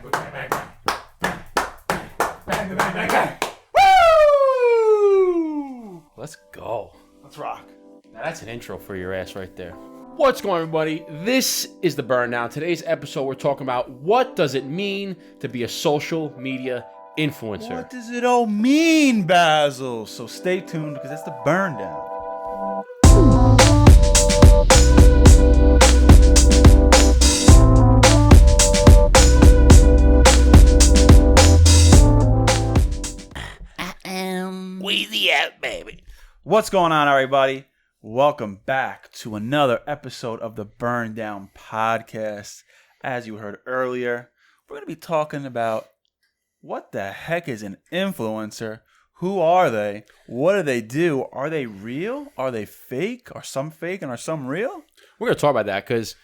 bang, bang, bang. Bang, bang, bang, bang. Woo! Let's go. Let's rock. Now that's an intro for your ass right there. What's going on, everybody? This is the Burndown. Today's episode, we're talking about what does it mean to be a social media influencer. What does it all mean, Basil? So stay tuned because that's the Burndown. Wheezy out, baby. What's going on, everybody? Welcome back to another episode of the Burndown podcast. As you heard earlier, we're going to be talking about what the heck is an influencer? Who are they? What do they do? Are they real? Are they fake? Are some fake and are some real? We're going to talk about that because,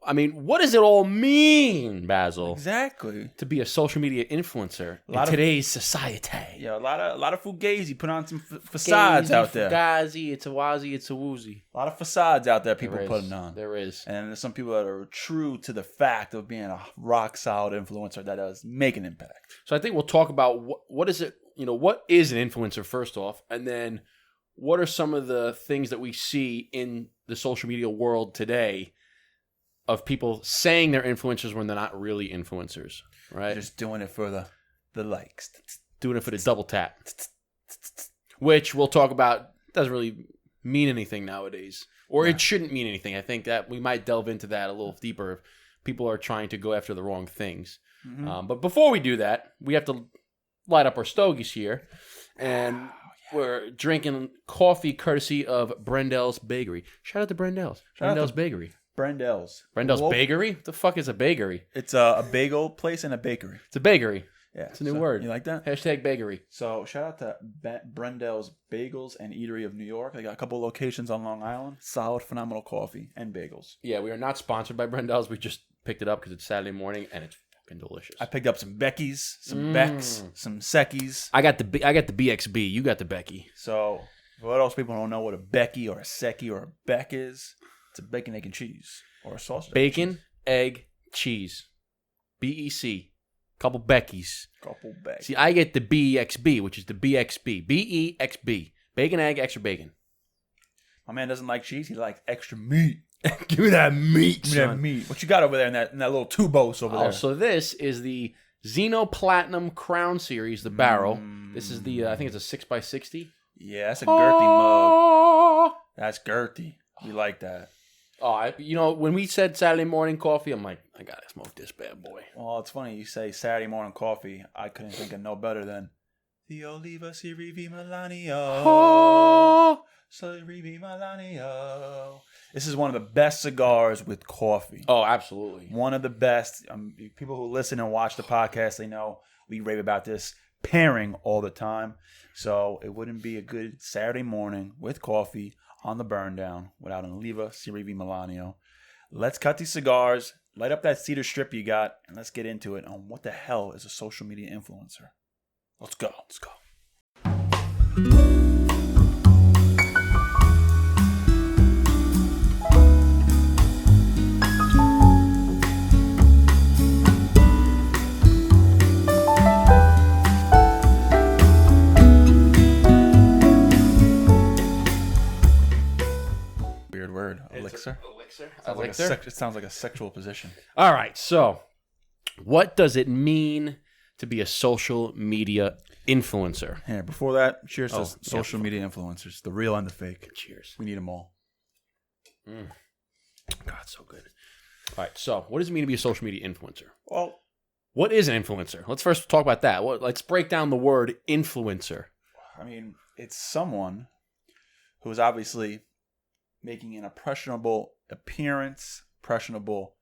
I mean, what does it all mean, Basil? Exactly. To be a social media influencer in today's society. Yeah, a lot of fugazi. Put on some facades out there. Fugazi, it's a wazi, it's a woozy. A lot of facades out there people putting on. There is. And there's some people that are true to the fact of being a rock solid influencer that does make an impact. So I think we'll talk about what is it, what is an influencer first off, and then what are some of the things that we see in the social media world today of people saying they're influencers when they're not really influencers, right? Just doing it for the likes. Doing it for the double tap. Which we'll talk about doesn't really mean anything nowadays. Or it shouldn't mean anything. I think that we might delve into that a little deeper if people are trying to go after the wrong things. Mm-hmm. But before we do that, we have to light up our stogies here. And we're drinking coffee courtesy of Brendel's Bakery. Shout out to Brendel's. Brendel's Bakery. Brendel's Bakery? What the fuck is a bakery? It's a bagel place and a bakery. It's a bakery. Yeah. It's a new word. You like that? Hashtag bakery. So shout out to Brendel's Bagels and Eatery of New York. They got a couple locations on Long Island. Solid, phenomenal coffee and bagels. Yeah, we are not sponsored by Brendel's. We just picked it up because it's Saturday morning and it's fucking delicious. I picked up some Becky's, some Becks, some Seckies. I got the BXB. You got the Becky. So for what else people don't know what a Becky or a Secchi or a Beck is, it's a bacon, egg, and cheese. Or a sausage. Bacon, egg, cheese. BEC. Couple Beckies. Couple Beckies. See, I get the BXB, which is the BXB. BEXB. Bacon, egg, extra bacon. My man doesn't like cheese. He likes extra meat. Give me that meat, Give me that meat. What you got over there in that little tubos over there? So this is the Xeno Platinum Crown Series, the barrel. This is the, I think it's a 6x60. Yeah, that's a girthy mug. That's girthy. We like that. Oh, when we said Saturday morning coffee, I'm like, I gotta smoke this bad boy. Well, it's funny you say Saturday morning coffee. I couldn't think of no better than the Oliva Sirivi Melanio. Sirivi Melanio. This is one of the best cigars with coffee. Oh, absolutely. One of the best. People who listen and watch the podcast, they know we rave about this pairing all the time. So it wouldn't be a good Saturday morning with coffee on the Burndown without an Oliva Sirivi Melanio. Let's cut these cigars, light up that cedar strip you got, and let's get into it on what the hell is a social media influencer. Let's go. Let's go. Weird word. Elixir? It sounds like a sexual position. All right, so what does it mean to be a social media influencer? Yeah, before that, cheers to social media influencers. The real and the fake. Cheers. We need them all. God, so good. All right, so what does it mean to be a social media influencer? Well, what is an influencer? Let's first talk about that. Let's break down the word influencer. I mean, it's someone who is obviously making an impressionable appearance, impressionable,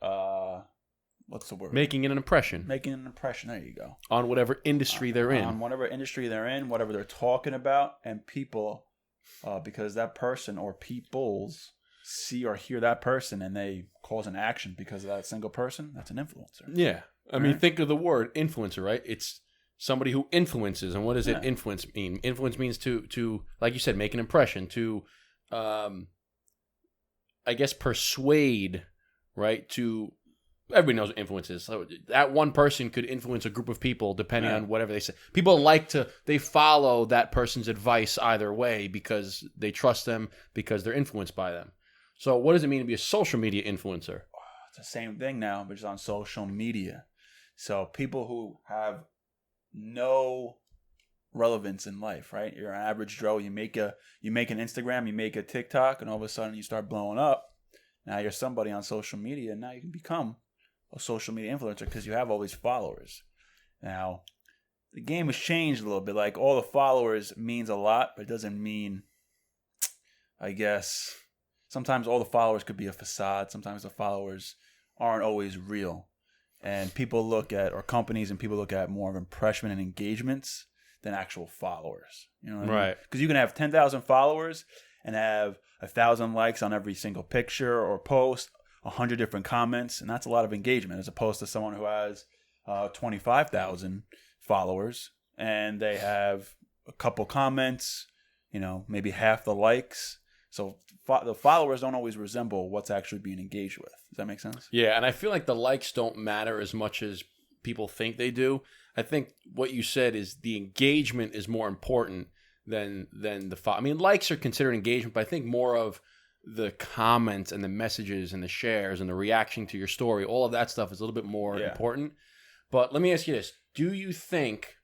what's the word? Making an impression. Making an impression, there you go. On whatever industry they're in. On whatever industry they're in, whatever they're talking about, and people, because that person or peoples see or hear that person and they cause an action because of that single person, that's an influencer. Yeah. I mean, think of the word influencer, right? It's somebody who influences. And what does it influence mean? Influence means to, like you said, make an impression, to, I guess, persuade, right? To everybody knows what influence is. So that one person could influence a group of people depending on whatever they say. People they follow that person's advice either way because they trust them, because they're influenced by them. So what does it mean to be a social media influencer? It's the same thing now, but just on social media. So people who have no relevance in life, right? You're an average Joe. You make an Instagram, you make a TikTok, and all of a sudden you start blowing up. Now you're somebody on social media, and now you can become a social media influencer because you have all these followers. Now, the game has changed a little bit. Like, all the followers means a lot, but it doesn't mean, I guess, sometimes all the followers could be a facade. Sometimes the followers aren't always real. And people look at, or companies and people look at more of impression and engagements than actual followers. You know what I mean? Right. Because you can have 10,000 followers and have 1,000 likes on every single picture or post, 100 different comments, and that's a lot of engagement, as opposed to someone who has 25,000 followers and they have a couple comments, maybe half the likes. So the followers don't always resemble what's actually being engaged with. Does that make sense? Yeah, and I feel like the likes don't matter as much as people think they do. I think what you said is the engagement is more important than the I mean, likes are considered engagement, but I think more of the comments and the messages and the shares and the reaction to your story, all of that stuff is a little bit more important. But let me ask you this. Do you think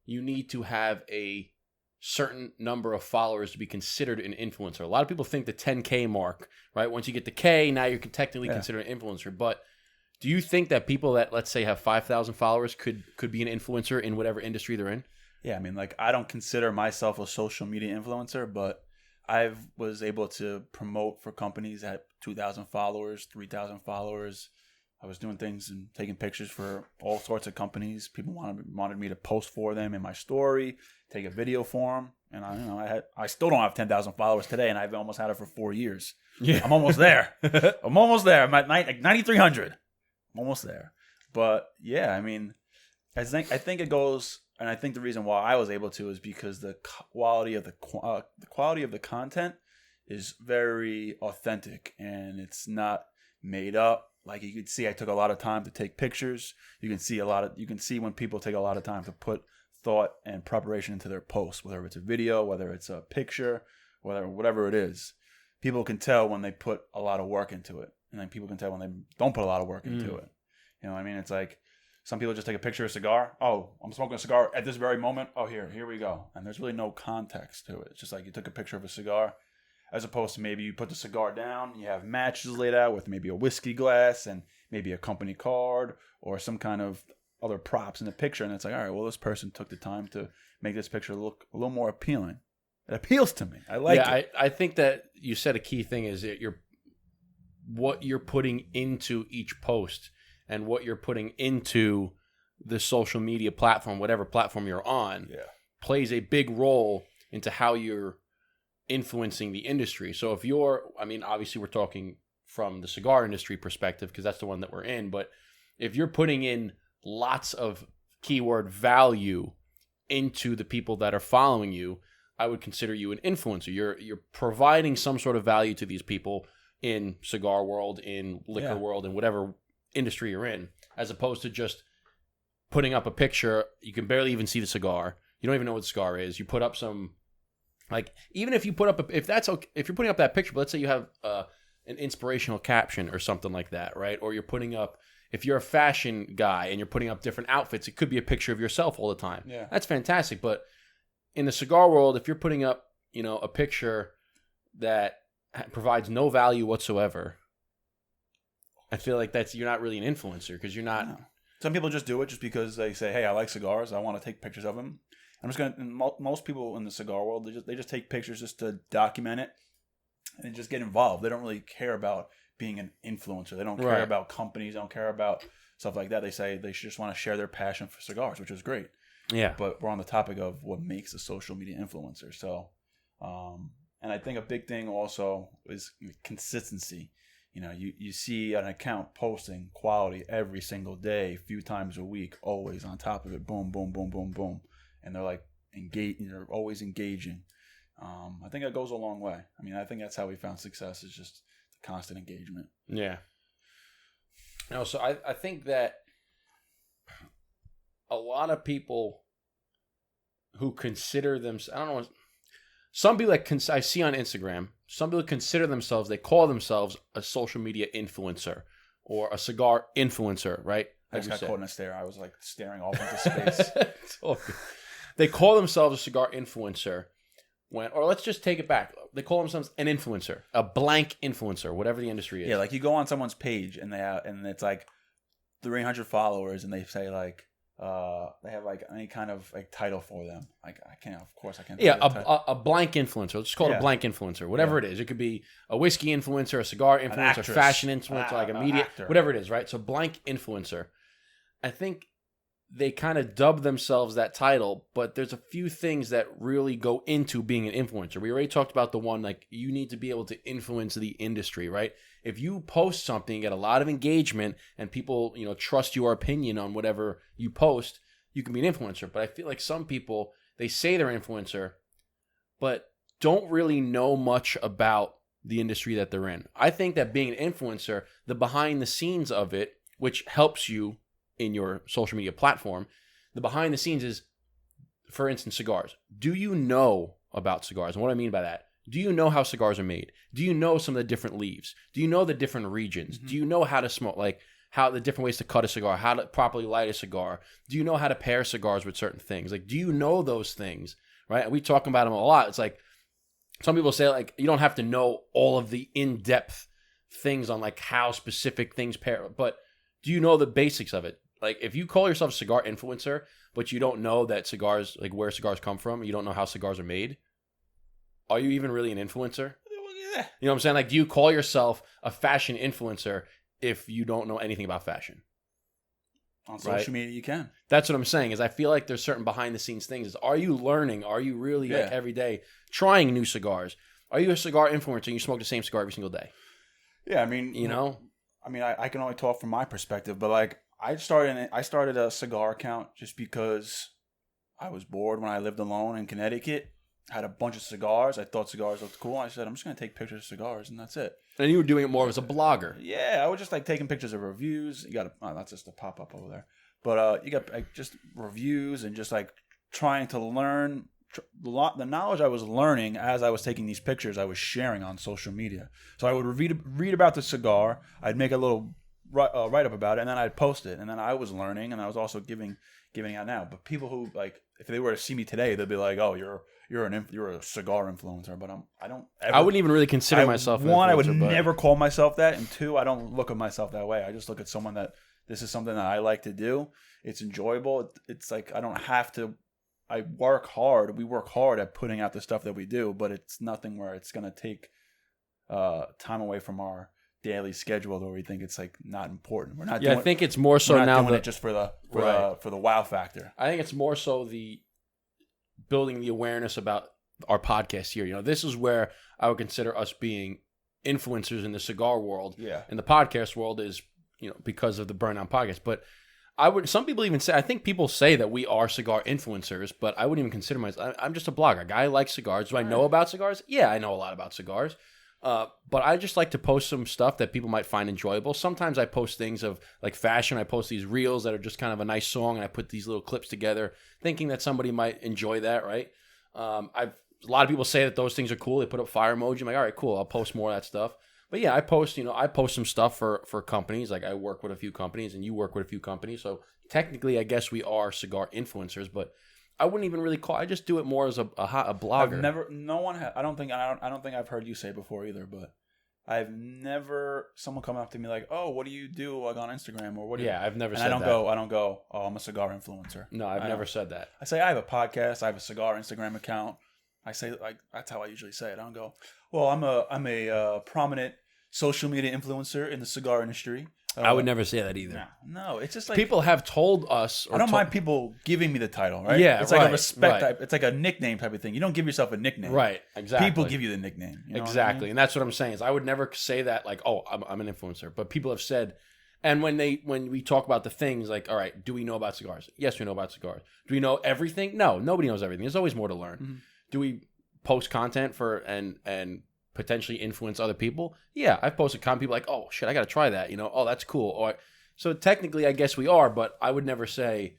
you need to have a certain number of followers to be considered an influencer? A lot of people think the 10K mark, right? Once you get the K, now you're technically considered an influencer. But do you think that people that, let's say, have 5,000 followers could be an influencer in whatever industry they're in? Yeah, I mean, I don't consider myself a social media influencer, but I was able to promote for companies that had 2,000 followers, 3,000 followers. I was doing things and taking pictures for all sorts of companies. People wanted me to post for them in my story, take a video for them, and I still don't have 10,000 followers today, and I've almost had it for 4 years. Yeah, I'm almost there. I'm at 9,300. I'm almost there. But yeah, I mean, I think it goes. And I think the reason why I was able to is because the quality of the content is very authentic, and it's not made up. Like, you could see, I took a lot of time to take pictures. You can see when people take a lot of time to put thought and preparation into their posts, whether it's a video, whether it's a picture, whatever it is. People can tell when they put a lot of work into it, and then people can tell when they don't put a lot of work into it. You know what I mean? It's like, some people just take a picture of a cigar. Oh, I'm smoking a cigar at this very moment. Oh, here we go. And there's really no context to it. It's just like you took a picture of a cigar, as opposed to maybe you put the cigar down, you have matches laid out with maybe a whiskey glass and maybe a company card or some kind of other props in the picture. And it's like, all right, well, this person took the time to make this picture look a little more appealing. It appeals to me. I like it. I think that you said a key thing is that what you're putting into each post and what you're putting into the social media platform, whatever platform you're on, plays a big role into how you're influencing the industry. So if obviously we're talking from the cigar industry perspective because that's the one that we're in, but if you're putting in lots of keyword value into the people that are following you, I would consider you an influencer. You're providing some sort of value to these people in cigar world, in liquor world, in whatever industry you're in, as opposed to just putting up a picture. You can barely even see the cigar. You don't even know what the cigar is. You put up some, even if you put up if you're putting up that picture, but let's say you have an inspirational caption or something like that, right? Or you're putting up, if you're a fashion guy and you're putting up different outfits, it could be a picture of yourself all the time. Yeah, that's fantastic. But in the cigar world, if you're putting up, a picture that provides no value whatsoever, I feel like you're not really an influencer because you're not. No. Some people just do it just because they say, "Hey, I like cigars. I want to take pictures of them." I'm just gonna. Most people in the cigar world, they just take pictures just to document it and just get involved. They don't really care about being an influencer. They don't care about companies. They don't care about stuff like that. They say they just want to share their passion for cigars, which is great. Yeah. But we're on the topic of what makes a social media influencer. So, and I think a big thing also is consistency. You see an account posting quality every single day, a few times a week, always on top of it. Boom, boom, boom, boom, boom. And they're like engaging. They're always engaging. I think that goes a long way. I mean, I think that's how we found success, is just the constant engagement. Yeah. So I think that a lot of people who consider themselves, I don't know, some people that I see on Instagram, some people consider themselves, they call themselves a social media influencer or a cigar influencer, right? I just got caught in a stare. I was like staring off into space. It's all good. They call themselves a cigar influencer or let's just take it back. They call themselves an influencer, a blank influencer, whatever the industry is. Yeah, like you go on someone's page and and it's like 300 followers and they say like, they have like any kind of like title for them. Like I can't. Yeah, a blank influencer. Let's just call it a blank influencer. Whatever it is, it could be a whiskey influencer, a cigar influencer, fashion influencer, like a media, actor. Whatever it is, right? So blank influencer. I think they kind of dub themselves that title, but there's a few things that really go into being an influencer. We already talked about the one, like you need to be able to influence the industry, right? If you post something, get a lot of engagement and people, trust your opinion on whatever you post, you can be an influencer. But I feel like some people, they say they're influencer, but don't really know much about the industry that they're in. I think that being an influencer, the behind the scenes of it, which helps you in your social media platform, the behind the scenes is, for instance, cigars. Do you know about cigars? And what I mean by that, do you know how cigars are made? Do you know some of the different leaves? Do you know the different regions? Mm-hmm. Do you know how to smoke, like how the different ways to cut a cigar, how to properly light a cigar? Do you know how to pair cigars with certain things? Like, do you know those things, right? And we talk about them a lot. It's like, some people say, like, you don't have to know all of the in-depth things on, like, how specific things pair, but do you know the basics of it? Like, if you call yourself a cigar influencer, but you don't know that cigars, like where cigars come from, you don't know how cigars are made, are you even really an influencer? You know what I'm saying? Like, do you call yourself a fashion influencer if you don't know anything about fashion? On social media, you can. That's what I'm saying, is I feel like there's certain behind-the-scenes things. Are you learning? Are you really, like, every day trying new cigars? Are you a cigar influencer and you smoke the same cigar every single day? Yeah, I mean... I can only talk from my perspective, but, like, I started a cigar account just because I was bored when I lived alone in Connecticut. I had a bunch of cigars. I thought cigars looked cool. I said, I'm just going to take pictures of cigars, and that's it. And you were doing it more as a blogger. Yeah, I was just like taking pictures of reviews. You got that's just a pop-up over there. But you got like just reviews and just like trying to learn. The knowledge I was learning as I was taking these pictures, I was sharing on social media. So I would read about the cigar. I'd make a little write-up about it, and then I'd post it. And then I was learning, and I was also giving out now. But people who, like, if they were to see me today, they'd be like, oh, you're a cigar influencer. But I wouldn't even really consider myself an influencer. One, I would never call myself that. And two, I don't look at myself that way. I just look at someone that this is something that I like to do. It's enjoyable. It's like I don't have to. I work hard. We work hard at putting out the stuff that we do, but it's nothing where it's going to take time away from our daily schedule where we think it's like not important. We're not. Yeah, I think it's more so now doing it just for the wow factor. I think it's more so the building the awareness about our podcast here. You know, this is where I would consider us being influencers in the cigar world. Yeah, and the podcast world is, you know, because of the Burndown podcast. But some people even say, I think people say that we are cigar influencers, but I wouldn't even consider myself. I'm just a blogger. A guy who likes cigars. Do I know about cigars? Yeah, I know a lot about cigars. But I just like to post some stuff that people might find enjoyable. Sometimes I post things of like fashion. I post these reels that are just kind of a nice song, and I put these little clips together, thinking that somebody might enjoy that. Right? A lot of people say that those things are cool. They put up fire emoji. I'm like, all right, cool. I'll post more of that stuff. But yeah, I post some stuff for companies. Like I work with a few companies, and you work with a few companies. So technically, I guess we are cigar influencers, but I wouldn't even really call. I just do it more as a blogger. I don't think I've heard you say before either. But I've never someone come up to me like, oh, what do you do like on Instagram or what? I've never said that. I don't go. Oh, I'm a cigar influencer. No, I've never said that. I say I have a podcast. I have a cigar Instagram account. I say like that's how I usually say it. I don't go, well, I'm a prominent social media influencer in the cigar industry. I would never say that either. No, it's just like people have told us. I don't mind people giving me the title, right? Yeah, it's like a respect type. It's like a nickname type of thing. You don't give yourself a nickname, right? Exactly. People give you the nickname, you know exactly, what I mean? And that's what I'm saying. Is I would never say that like, oh, I'm an influencer. But people have said, and when we talk about the things like, all right, do we know about cigars? Yes, we know about cigars. Do we know everything? No, nobody knows everything. There's always more to learn. Mm-hmm. Do we post content for and potentially influence other people? Yeah, I've posted content. People like, oh shit, I got to try that. You know, oh that's cool. Or So technically, I guess we are, but I would never say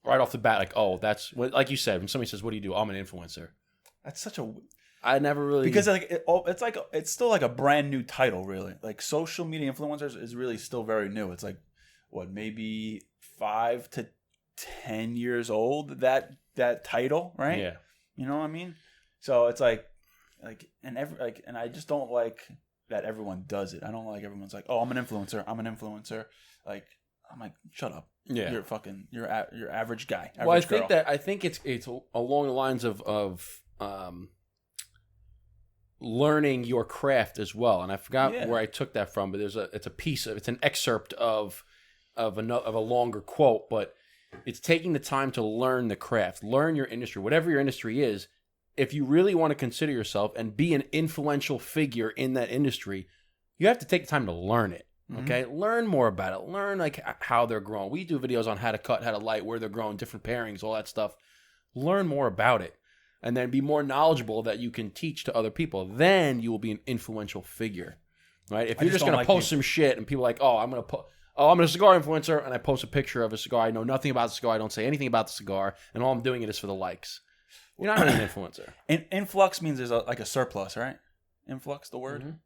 right off the bat, like, oh, that's what, like you said, when somebody says, what do you do? I'm an influencer. That's such a... I never really... Because it's still like a brand new title, really. Like social media influencers is really still very new. It's like, what, maybe 5 to 10 years old, that title, right? Yeah. You know what I mean? So it's and I just don't like that everyone does it. I don't like everyone's like, oh, I'm an influencer. Like, I'm like, shut up. Yeah. You're average guy. Average well, girl. I think it's along the lines of learning your craft as well. And I forgot where I took that from, but it's an excerpt of a longer quote, but it's taking the time to learn the craft, learn your industry, whatever your industry is. If you really want to consider yourself and be an influential figure in that industry, you have to take the time to learn it. Okay, learn more about it. Learn like how they're growing. We do videos on how to cut, how to light, where they're growing, different pairings, all that stuff. Learn more about it, and then be more knowledgeable that you can teach to other people. Then you will be an influential figure, right? If you're just going to post some shit and people are like, oh, I'm a cigar influencer, and I post a picture of a cigar. I know nothing about the cigar. I don't say anything about the cigar, and all I'm doing it is for the likes. You're not really an influencer. Influx means there's like a surplus, right? Influx, the word. Mm-hmm.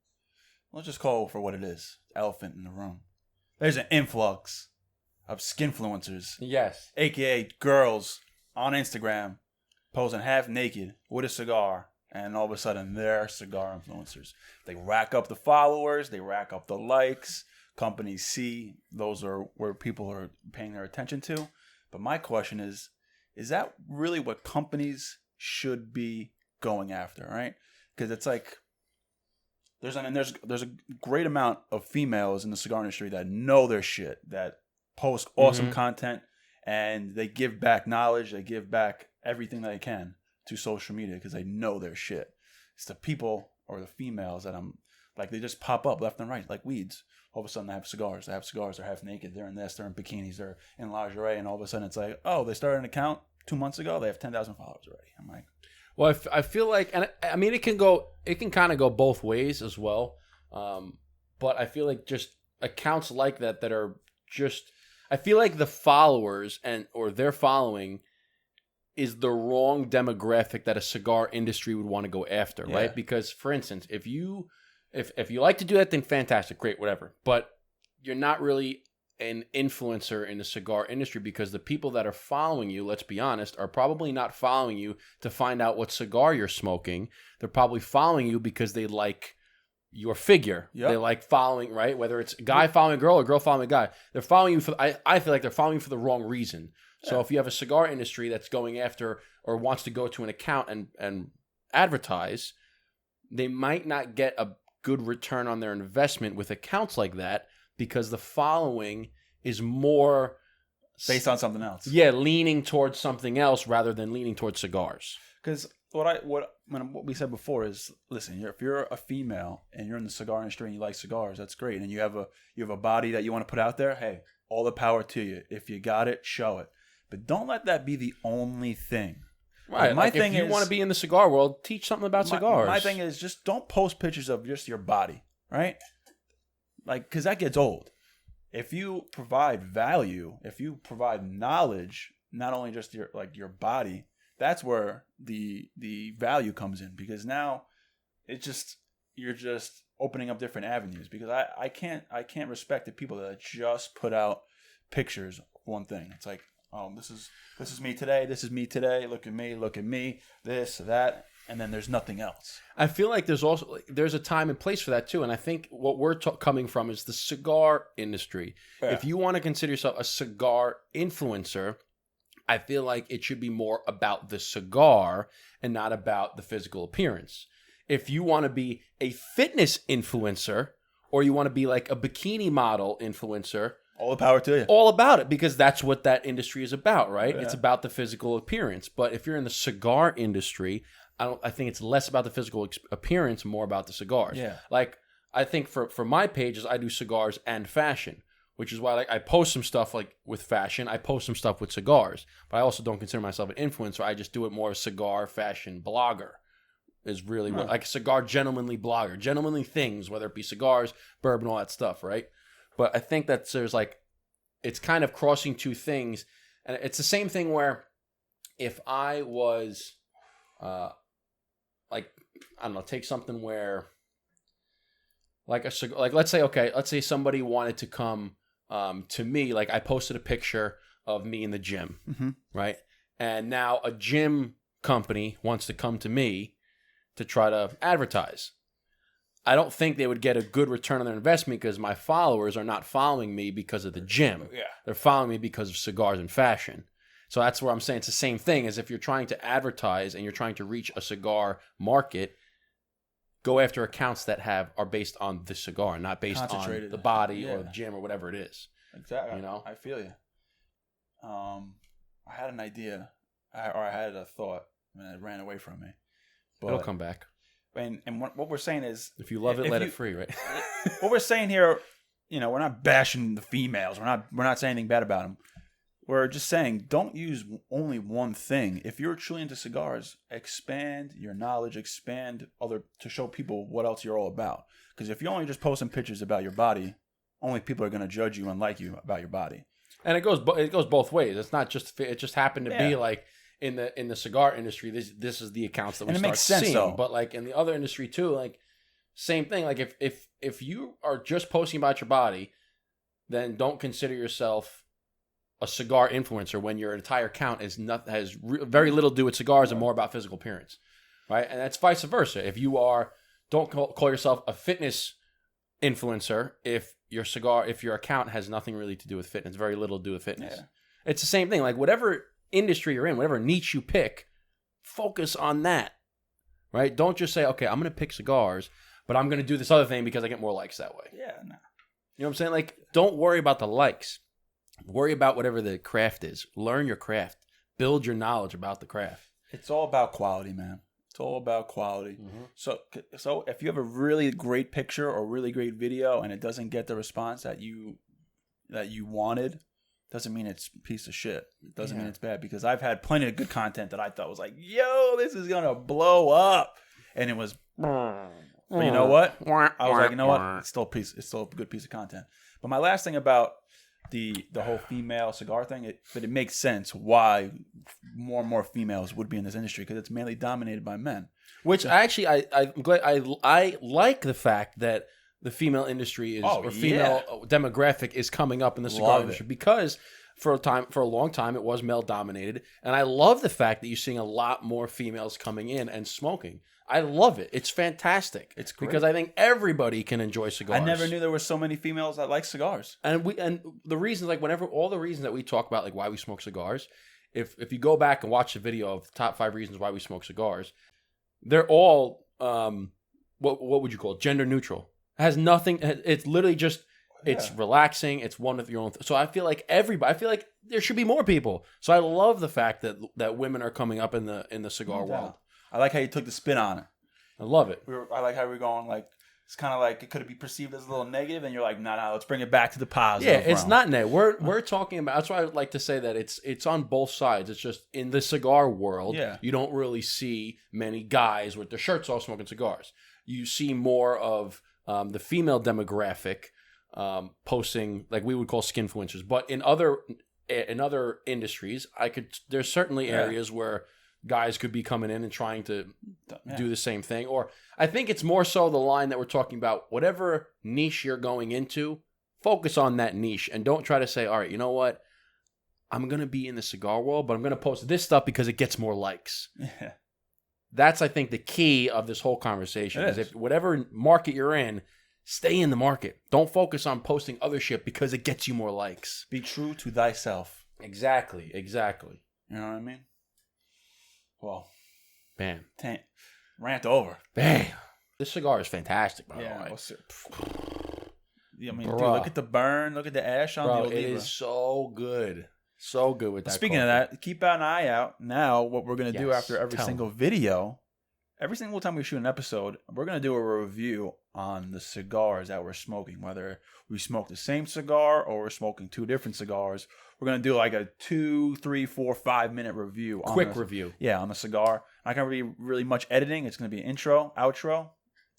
Let's just call it for what it is. Elephant in the room. There's an influx of skinfluencers. Yes. AKA girls on Instagram posing half naked with a cigar, and all of a sudden they're cigar influencers. They rack up the followers, they rack up the likes. Companies see those are where people are paying their attention to. But my question is that really what companies should be going after, right? Because it's like there's a great amount of females in the cigar industry that know their shit, that post awesome content, and they give back knowledge, they give back everything they can to social media because they know their shit. It's the people or the females that I'm like, they just pop up left and right like weeds. All of a sudden they have cigars. They're half naked. They're in this. They're in bikinis. They're in lingerie. And all of a sudden it's like, oh, they started an account 2 months ago. They have 10,000 followers already. I'm like, well, I feel like, and I mean, it can kind of go both ways as well. But I feel like just accounts like that are just, I feel like the followers or their following is the wrong demographic that a cigar industry would want to go after, right? Because, for instance, if you like to do that, then fantastic, great, whatever. But you're not really an influencer in the cigar industry because the people that are following you, let's be honest, are probably not following you to find out what cigar you're smoking. They're probably following you because they like your figure. Yep. They like following, right? Whether it's a guy following a girl or a girl following a guy. They're following you I feel like they're following you for the wrong reason. Yeah. So if you have a cigar industry that's going after or wants to go to an account and advertise, they might not get a good return on their investment with accounts like that because the following is more based on something else. Yeah, leaning towards something else rather than leaning towards cigars. Because what we said before is, listen, if you're a female and you're in the cigar industry and you like cigars, that's great, and you have a body that you want to put out there. Hey, all the power to you. If you got it, show it. But don't let that be the only thing. Right. My thing is, if you want to be in the cigar world, teach something about cigars. My thing is just don't post pictures of just your body, right? Like, because that gets old. If you provide value, if you provide knowledge, not only just your body, that's where the value comes in. Because now you're just opening up different avenues. Because I can't respect the people that just put out pictures of one thing. It's like, oh, this is me today. This is me today. Look at me. This, that, and then there's nothing else. I feel like there's a time and place for that too. And I think what we're coming from is the cigar industry. Yeah. If you want to consider yourself a cigar influencer, I feel like it should be more about the cigar and not about the physical appearance. If you want to be a fitness influencer or you want to be like a bikini model influencer, all the power to you. All about it, because that's what that industry is about, right? Yeah. It's about the physical appearance. But if you're in the cigar industry, I think it's less about the physical appearance, more about the cigars. Yeah. Like, I think for my pages, I do cigars and fashion, which is why I post some stuff like with fashion. I post some stuff with cigars. But I also don't consider myself an influencer. I just do it more as cigar fashion blogger. Is really what, like a cigar gentlemanly blogger. Gentlemanly things, whether it be cigars, bourbon, all that stuff, right? But I think that there's like it's kind of crossing two things. And it's the same thing where if I was, like, I don't know, take something where, like let's say somebody wanted to come to me, like I posted a picture of me in the gym, right? And now a gym company wants to come to me to try to advertise. I don't think they would get a good return on their investment because my followers are not following me because of the gym. Yeah. They're following me because of cigars and fashion. So that's where I'm saying it's the same thing as if you're trying to advertise and you're trying to reach a cigar market, go after accounts that are based on the cigar, not based on the body or the gym or whatever it is. Exactly. You know? I feel you. I had an idea, or I had a thought, and it ran away from me. But, it'll come back. And what we're saying is, if you love it, let it free, right? What we're saying here, we're not bashing the females. We're not saying anything bad about them. We're just saying don't use only one thing. If you're truly into cigars, expand your knowledge, to show people what else you're all about. Because if you're only just posting pictures about your body, only people are going to judge you and like you about your body. And it goes both ways. It's not just it just happened to be like in the cigar industry. This is the accounts that we start seeing. Though. But like in the other industry too, like same thing. Like if you are just posting about your body, then don't consider yourself a cigar influencer when your entire account has very little to do with cigars and more about physical appearance, right? And that's vice versa. If you don't call yourself a fitness influencer if your account has nothing really to do with fitness, very little to do with fitness. Yeah. It's the same thing. Like whatever industry you're in, whatever niche you pick, focus on that, right? Don't just say, okay, I'm going to pick cigars, but I'm going to do this other thing because I get more likes that way. Yeah, no. You know what I'm saying? Like, don't worry about the likes. Worry about whatever the craft is. Learn your craft. Build your knowledge about the craft. It's all about quality, man. It's all about quality. Mm-hmm. So if you have a really great picture or really great video and it doesn't get the response that you wanted, doesn't mean it's a piece of shit. It doesn't mean it's bad, because I've had plenty of good content that I thought was like, yo, this is gonna blow up, and it was. But you know what? I was like, you know what? It's still a good piece of content. But my last thing about the whole female cigar thing, but it makes sense why more and more females would be in this industry, because it's mainly dominated by men. Which actually, I'm glad I like the fact that the female industry female demographic is coming up in the cigar industry, because for a long time it was male dominated, and I love the fact that you're seeing a lot more females coming in and smoking. I love it. It's fantastic. It's great. Because I think everybody can enjoy cigars. I never knew there were so many females that like cigars. And the reasons, like all the reasons that we talk about, like why we smoke cigars, if you go back and watch the video of the top 5 reasons why we smoke cigars, they're all what would you call it? Gender neutral. It has nothing. It's literally just it's relaxing. It's one of your own. So I feel like there should be more people. So I love the fact that women are coming up in the cigar world. I like how you took the spin on it. I love it. I like how we're going, like, it's kind of like it could be perceived as a little negative, and you're like, nah, let's bring it back to the positive. Yeah, it's not negative. We're talking about. That's why I would like to say that it's on both sides. It's just in the cigar world, you don't really see many guys with their shirts off smoking cigars. You see more of the female demographic posting, like we would call skinfluencers. But in other industries, there's certainly areas where guys could be coming in and trying to do the same thing. Or I think it's more so the line that we're talking about. Whatever niche you're going into, focus on that niche and don't try to say, all right, you know what? I'm going to be in the cigar world, but I'm going to post this stuff because it gets more likes. Yeah. That's, I think, the key of this whole conversation. Is if whatever market you're in, stay in the market. Don't focus on posting other shit because it gets you more likes. Be true to thyself. Exactly. You know what I mean? Well, bam. Rant over. Bam. This cigar is fantastic, by the way. I mean, dude, look at the burn. Look at the ash on the Oliva. It is so good. So good with that. Speaking of that, keep an eye out. Now, what we're going to do after every single video, every single time we shoot an episode, we're going to do a review on the cigars that we're smoking. Whether we smoke the same cigar or we're smoking 2 different cigars. We're going to do like a 2, 3, 4, 5 minute review. Quick review. Yeah, on the cigar. Not going to be really much editing. It's going to be an intro, outro,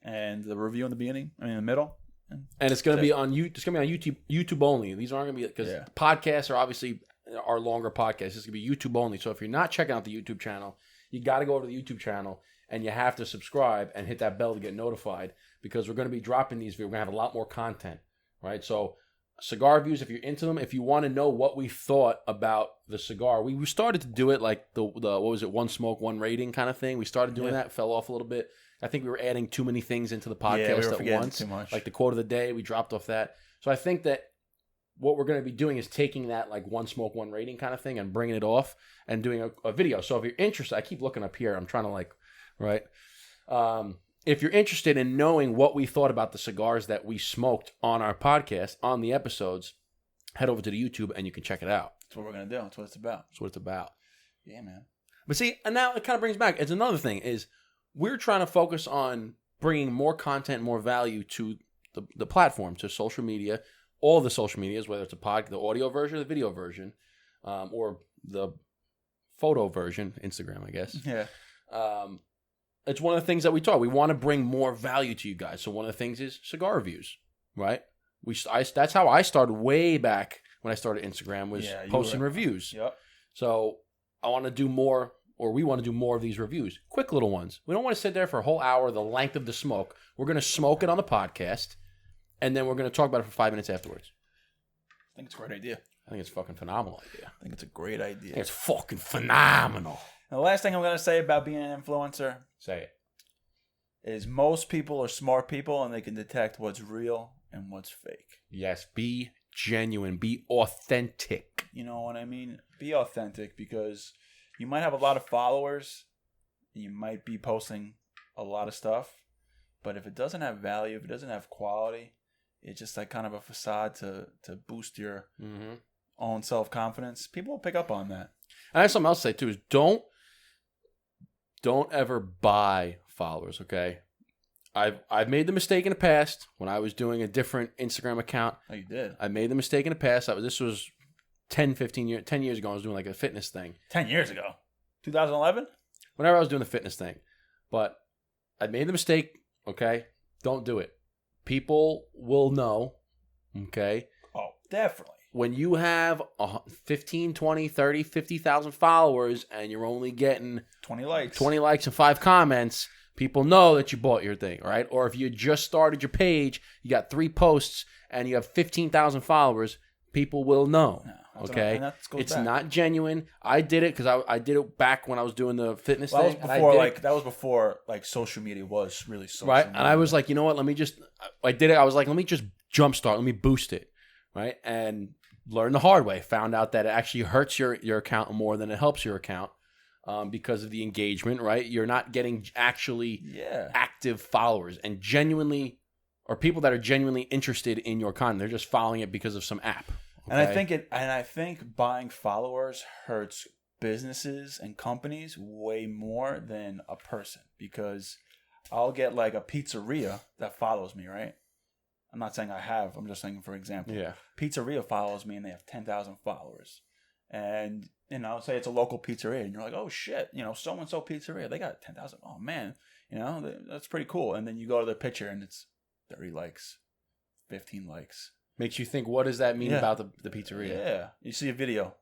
and the review in the beginning, in the middle. And it's going to be on It's going to be on YouTube only. These aren't going to be because podcasts are obviously our longer podcasts. It's going to be YouTube only. So if you're not checking out the YouTube channel, you got to go over to the YouTube channel and you have to subscribe and hit that bell to get notified because we're going to be dropping these. We're going to have a lot more content, right? So cigar reviews, if you're into them, if you want to know what we thought about the cigar, we started to do it like the what was it, one smoke, one rating kind of thing. We started doing that, fell off a little bit. I think we were adding too many things into the podcast at once. Too much. Like the quote of the day, we dropped off that. So I think that what we're going to be doing is taking that like one smoke, one rating kind of thing and bringing it off and doing a video. So if you're interested, I keep looking up here. I'm trying to like, right? If you're interested in knowing what we thought about the cigars that we smoked on our podcast, on the episodes, head over to the YouTube and you can check it out. That's what we're going to do. That's what it's about. That's what it's about. Yeah, man. But see, and now it kind of brings back, it's another thing is we're trying to focus on bringing more content, more value to the platform, to social media, all the social medias, whether it's the audio version, the video version, or the photo version, Instagram, I guess. Yeah. It's one of the things that we talk. We want to bring more value to you guys. So one of the things is cigar reviews, right? That's how I started way back when I started Instagram, was posting reviews. Yep. So I want to do more, or we want to do more of these reviews. Quick little ones. We don't want to sit there for a whole hour, the length of the smoke. We're going to smoke it on the podcast, and then we're going to talk about it for 5 minutes afterwards. I think it's a great idea. I think it's a fucking phenomenal idea. I think it's a great idea. It's fucking phenomenal. And the last thing I'm going to say about being an influencer. Say it. Is most people are smart people and they can detect what's real and what's fake. Yes, be genuine. Be authentic. You know what I mean? Be authentic because you might have a lot of followers. You might be posting a lot of stuff. But if it doesn't have value, if it doesn't have quality, it's just like kind of a facade to boost your own self-confidence. People will pick up on that. And I have something else to say too, is don't ever buy followers, okay? I've made the mistake in the past when I was doing a different Instagram account. Oh, you did? I made the mistake in the past. This was 10 years ago. I was doing like a fitness thing. 10 years ago? 2011? Whenever I was doing the fitness thing. But I made the mistake, okay? Don't do it. People will know, okay? Oh, definitely. When you have 15, 20, 30, 50,000 followers and you're only getting 20 likes and 5 comments, people know that you bought your thing, right? Or if you just started your page, you got 3 posts and you have 15,000 followers, people will know, okay? It's not genuine. I did it because I did it back when I was doing the fitness thing. That was before social media was really social right? media. And I was like, you know what? I did it. I was like, let me just jumpstart. Let me boost it, right? And learned the hard way. Found out that it actually hurts your account more than it helps your account because of the engagement, right? You're not getting actually active followers and genuinely, or people that are genuinely interested in your content. They're just following it because of some app. Okay? And I think buying followers hurts businesses and companies way more than a person, because I'll get like a pizzeria that follows me, right? I'm not saying I have. I'm just saying, for example, pizzeria follows me and they have 10,000 followers. And, say it's a local pizzeria and you're like, oh shit, so-and-so pizzeria, they got 10,000. Oh man, that's pretty cool. And then you go to the picture and it's 30 likes, 15 likes. Makes you think, what does that mean about the pizzeria? Yeah. You see a video,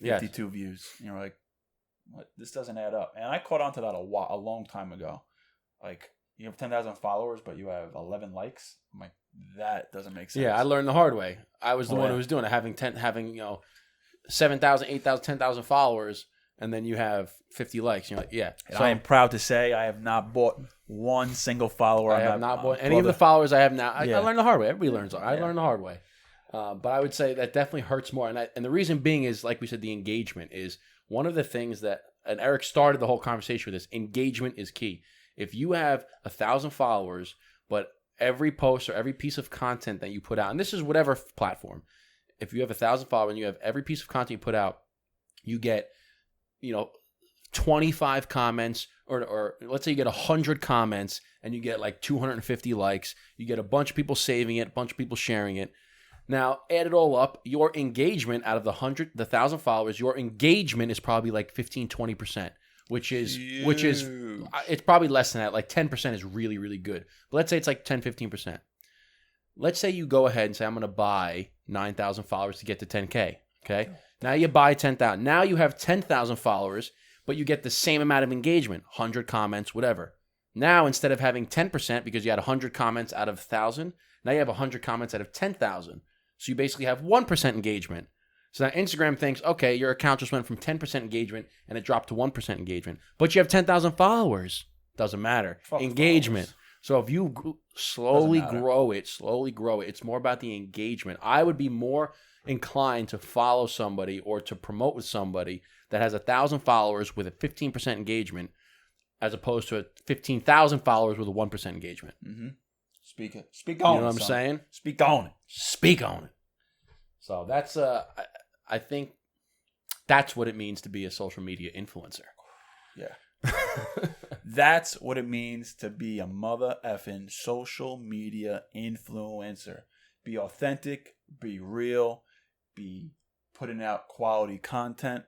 52 views. And you're like, what? This doesn't add up. And I caught on to that a long time ago. Like, you have 10,000 followers, but you have 11 likes. I'm like, that doesn't make sense. Yeah, I learned the hard way. I was the one who was doing it, having 7,000, 8,000, 10,000 followers, and then you have 50 likes. You're like, yeah. So I am proud to say I have not bought one single follower. I have not bought any of the followers I have now. I learned the hard way. Everybody learns. I learned the hard way. But I would say that definitely hurts more. And the reason being is, like we said, the engagement is one of the things that, and Eric started the whole conversation with this, engagement is key. If you have 1,000 followers, but every post or every piece of content that you put out, and this is whatever platform, if you have 1,000 followers and you have every piece of content you put out, you get, 25 comments, or let's say you get 100 comments and you get like 250 likes, you get a bunch of people saving it, a bunch of people sharing it. Now, add it all up, your engagement out of the 1,000 followers, your engagement is probably like 15-20%. Which is it's probably less than that. Like 10% is really, really good. But let's say it's like 10-15%. let's say you go ahead and say, I'm going to buy 9,000 followers to get to 10K. Okay. Now you buy 10,000. Now you have 10,000 followers, but you get the same amount of engagement, 100 comments, whatever. Now, instead of having 10% because you had 100 comments out of 1,000, now you have 100 comments out of 10,000. So you basically have 1% engagement. So now Instagram thinks, okay, your account just went from 10% engagement and it dropped to 1% engagement. But you have 10,000 followers. Doesn't matter. Engagement. Followers. So if you slowly grow it, it's more about the engagement. I would be more inclined to follow somebody or to promote with somebody that has 1,000 followers with a 15% engagement as opposed to 15,000 followers with a 1% engagement. Mm-hmm. Speak on it. You know what I'm saying? Speak on it. Speak on it. So that's I think that's what it means to be a social media influencer. Yeah. That's what it means to be a mother effing social media influencer. Be authentic, be real, be putting out quality content,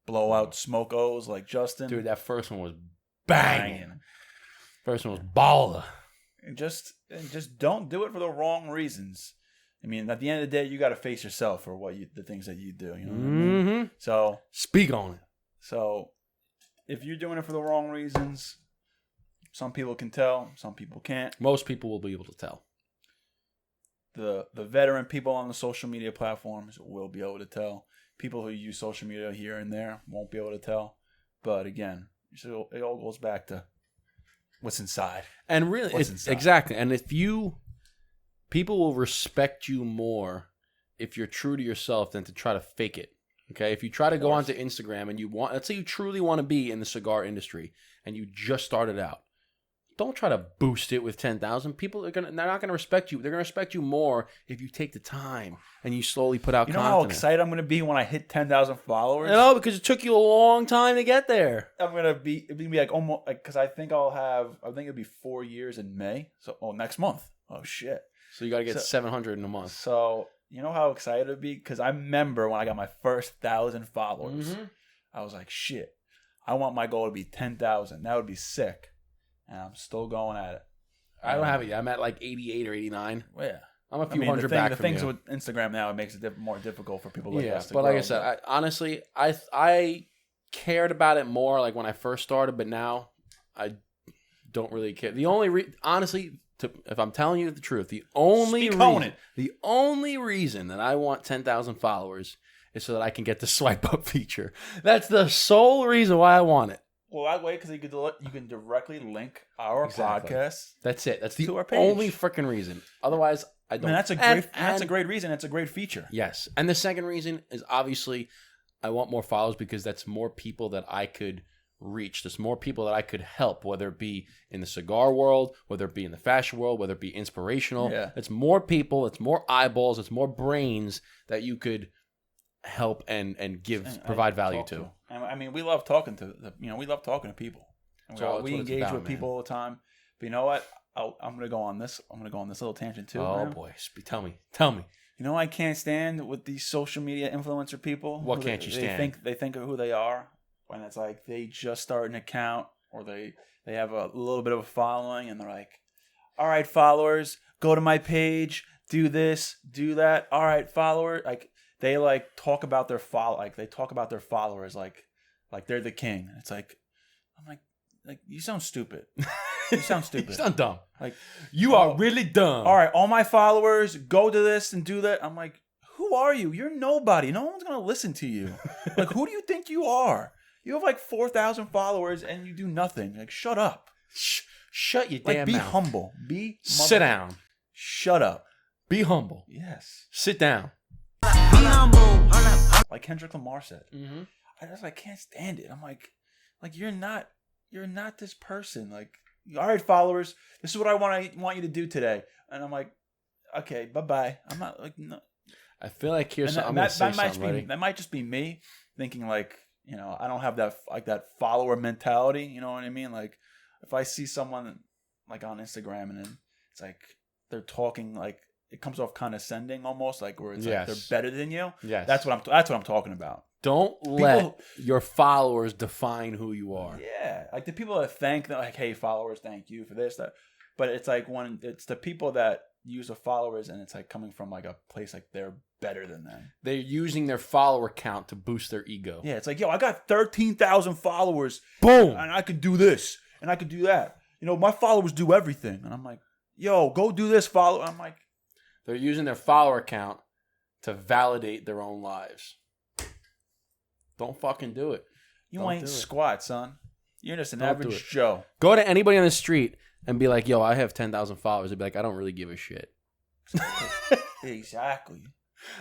blow out smoke-os like Justin. Dude, that first one was banging. First one was baller. And just don't do it for the wrong reasons. I mean, at the end of the day, you got to face yourself for the things that you do. You know what I mean? So speak on it. So if you're doing it for the wrong reasons, some people can tell, some people can't. Most people will be able to tell. The veteran people on the social media platforms will be able to tell. People who use social media here and there won't be able to tell. But again, it all goes back to what's inside. And really, exactly. And people will respect you more if you're true to yourself than to try to fake it. Okay? If you try to go onto Instagram and let's say you truly want to be in the cigar industry and you just started out, don't try to boost it with 10,000. They're not going to respect you. They're going to respect you more if you take the time and you slowly put out content. You know how excited I'm going to be when I hit 10,000 followers? No, because it took you a long time to get there. It'll be like almost, because I think it'll be 4 years in May. So, next month. Oh, shit. So you got to get 700 in a month. So, you know how excited it'd be? Because I remember when I got my first 1,000 followers, I was like, shit, I want my goal to be 10,000. That would be sick. And I'm still going at it. I don't have it yet. I'm at like 88 or 89. Well, yeah. I'm a few hundred back from you. The things with Instagram now, it makes it more difficult for people like us to but grow. like I said, honestly, I cared about it more like when I first started, but now I don't really care. The only honestly, if I'm telling you the truth, the only reason that I want 10,000 followers is so that I can get the swipe up feature. That's the sole reason why I want it. Well, that way, because you can directly link our podcast. That's it. That's the only freaking reason. Otherwise, I don't. Man, that's a great reason. It's a great feature. Yes, and the second reason is obviously I want more followers because that's more people that I could reach. There's more people that I could help, whether it be in the cigar world, whether it be in the fashion world, whether it be inspirational. Yeah. It's more people. It's more eyeballs. It's more brains that you could help and provide value to. I mean, we love talking to we love talking to people. And we engage with people all the time. But you know what? I'm gonna go on this. I'm gonna go on this little tangent too. Oh boy, tell me. You know, I can't stand with these social media influencer people. What can't you stand? They think of who they are when it's like they just start an account or they have a little bit of a following and they're like, all right, followers, go to my page, do this, do that. All right, followers, like. They talk about their followers like they're the king. It's like I'm like you sound stupid. You sound stupid. You sound dumb. Like you are really dumb. All right, all my followers go to this and do that. I'm like, who are you? You're nobody. No one's gonna listen to you. Like, who do you think you are? You have like 4,000 followers and you do nothing. Like, shut up. Shut your damn mouth. Be humble. Sit down. Shut up. Be humble. Yes. Sit down. Like Kendrick Lamar said, I can't stand it. I'm like you're not this person. Like, all right, followers, this is what I want you to do today. And I'm like, okay, bye. I'm not like no. I feel like I'm gonna say something. That might just be me thinking like I don't have that follower mentality. You know what I mean? Like if I see someone like on Instagram and then it's like they're talking like. It comes off condescending almost, like where it's like they're better than you. Yes, that's what I'm talking about. Don't let your followers define who you are. Yeah, like the people that thank them, like, hey, followers, thank you for this, that. But it's like when it's the people that use of followers, and it's like coming from like a place like they're better than them. They're using their follower count to boost their ego. Yeah, it's like, yo, I got 13,000 followers. Boom. And I could do this, and I could do that. You know, my followers do everything. And I'm like, yo, go do this, follow. I'm like, they're using their follower count to validate their own lives. Don't fucking do it. You ain't squat, son. You're just an Don't do average it. Joe. Go to anybody on the street and be like, yo, I have 10,000 followers. They'd be like, I don't really give a shit. Exactly.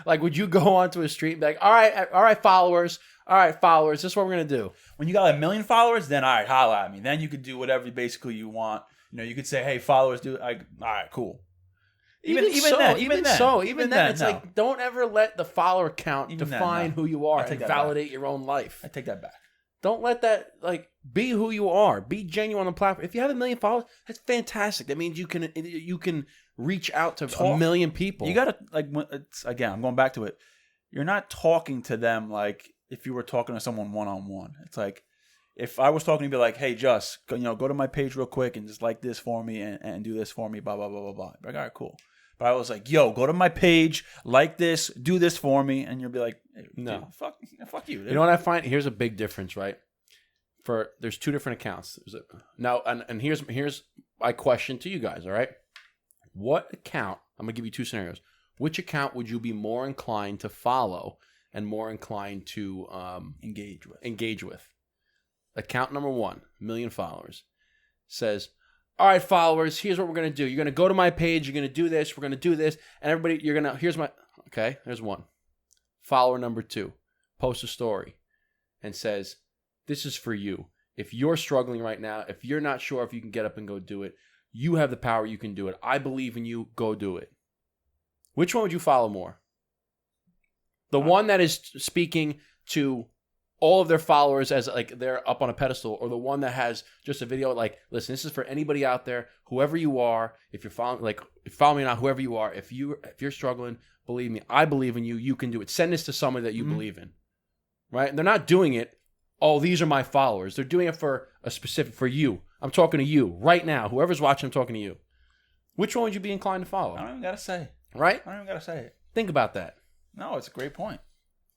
Like, would you go onto a street and be like, all right, followers. All right, followers. This is what we're going to do. When you got 1 million followers, then all right, holla at me. Then you could do whatever basically you want. You know, you could say, hey, followers, do all right, cool. Even then, it's like, don't ever let the follower count define who you are and validate your own life. I take that back. Don't let that, like, be who you are. Be genuine on the platform. If you have 1 million followers, that's fantastic. That means you can reach out to 1 million people. You gotta, like, it's, again, I'm going back to it. You're not talking to them like if you were talking to someone one-on-one. It's like, if I was talking to you, be like, hey, just, go to my page real quick and just like this for me and do this for me, blah, blah, blah, blah, blah. Like, all right, cool. But I was like, yo, go to my page, like this, do this for me. And you'll be like, hey, no, dude, fuck you. Dude. You know what I find? Here's a big difference, right? There's 2 different accounts. And here's my question to you guys, all right? What account, I'm going to give you 2 scenarios. Which account would you be more inclined to follow and more inclined to engage with? Account number 1, 1 million followers, says, all right, followers, here's what we're going to do. You're going to go to my page. You're going to do this. We're going to do this. And everybody, okay, there's 1. Follower number 2, posts a story and says, this is for you. If you're struggling right now, if you're not sure if you can get up and go do it, you have the power. You can do it. I believe in you. Go do it. Which one would you follow more? The one that is speaking to all of their followers as like they're up on a pedestal, or the one that has just a video like, listen, this is for anybody out there, whoever you are. If you're following, like, follow me now, whoever you are. If you're struggling, believe me, I believe in you. You can do it. Send this to somebody that you believe in, right? And they're not doing it, oh, these are my followers. They're doing it for you. I'm talking to you right now. Whoever's watching, I'm talking to you. Which one would you be inclined to follow? I don't even gotta say. Right? I don't even gotta say it. Think about that. No, it's a great point.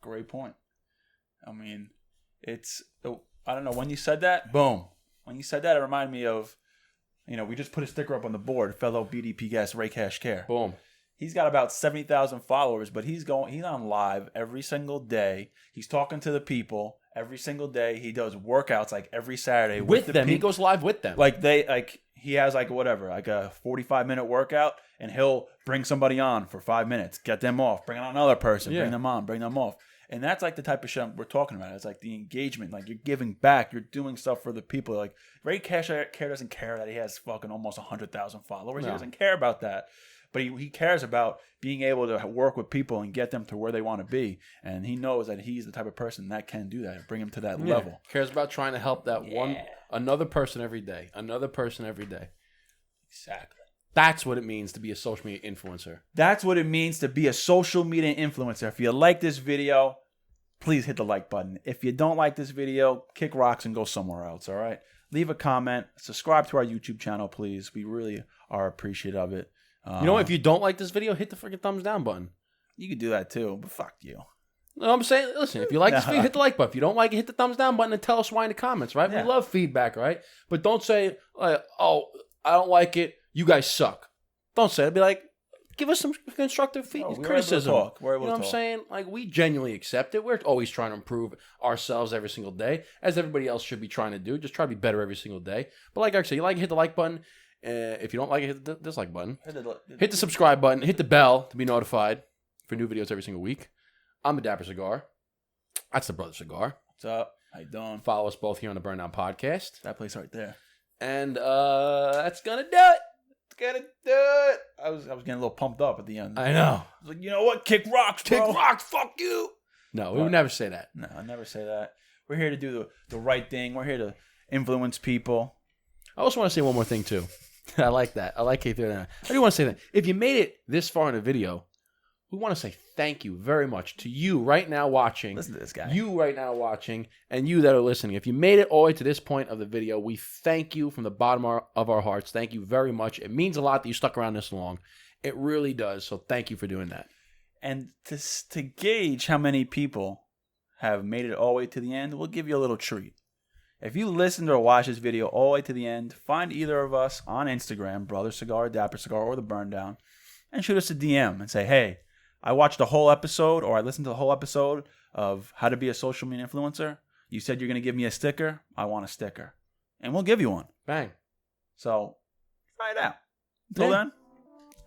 Great point. I mean, I don't know, when you said that, boom. When you said that, it reminded me of, we just put a sticker up on the board, fellow BDP guest, Ray Cash Care. Boom. He's got about 70,000 followers, but he's on live every single day. He's talking to the people every single day. He does workouts like every Saturday with them. He goes live with them. He has like a 45-minute workout, and he'll bring somebody on for 5 minutes, get them off, bring on another person, bring them on, bring them off. And that's like the type of shit we're talking about. It's like the engagement. Like, you're giving back. You're doing stuff for the people. Like, Ray Cash Care doesn't care that he has fucking almost 100,000 followers. No. He doesn't care about that. But he cares about being able to work with people and get them to where they want to be. And he knows that he's the type of person that can do that, bring them to that level. Cares about trying to help another person every day. Exactly. That's what it means to be a social media influencer. That's what it means to be a social media influencer. If you like this video, please hit the like button. If you don't like this video, kick rocks and go somewhere else, all right? Leave a comment. Subscribe to our YouTube channel, please. We really are appreciative of it. If you don't like this video, hit the freaking thumbs down button. You can do that too, but fuck you. No, I'm saying, listen, if you like this video, hit the like button. If you don't like it, hit the thumbs down button and tell us why in the comments, right? Yeah. We love feedback, right? But don't say, oh, I don't like it. You guys suck. Don't say it. Be like, give us some constructive criticism. We're able to talk. You know what I'm saying? Like, we genuinely accept it. We're always trying to improve ourselves every single day, as everybody else should be trying to do. Just try to be better every single day. But like I said, hit the like button. If you don't like it, hit the dislike button. Hit the subscribe button. Hit the bell to be notified for new videos every single week. I'm the Dapper Cigar. That's the Brother Cigar. What's up? How you doing? Follow us both here on the Burndown Podcast. That place right there. And that's gonna do it. Gonna do it. I was getting a little pumped up at the end. I know. I was like, you know what? Kick rocks, bro. Kick rocks. Fuck you. No, we would never say that. No, I never say that. We're here to do the right thing. We're here to influence people. I also want to say one more thing too. I like that. I like it. I do want to say that if you made it this far in the video, we want to say thank you very much to you right now watching. Listen to this guy. You right now watching, and you that are listening. If you made it all the way to this point of the video, we thank you from the bottom of our hearts. Thank you very much. It means a lot that you stuck around this long. It really does. So thank you for doing that. And to gauge how many people have made it all the way to the end, we'll give you a little treat. If you listened or watched this video all the way to the end, find either of us on Instagram, Brother Cigar, Dapper Cigar, or The Burndown, and shoot us a DM and say, hey, I watched the whole episode, or I listened to the whole episode of How to Be a Social Media Influencer. You said you're going to give me a sticker. I want a sticker. And we'll give you one. Bang. So, try it out. Until then,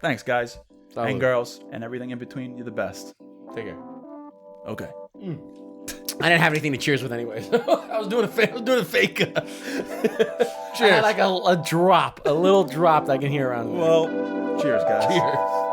thanks, guys. Salud. And girls, and everything in between. You're the best. Take care. Okay. I didn't have anything to cheers with anyways. I was doing a fake. Cheers. I had like a drop, a little drop that I can hear around. Well, cheers, guys. Cheers.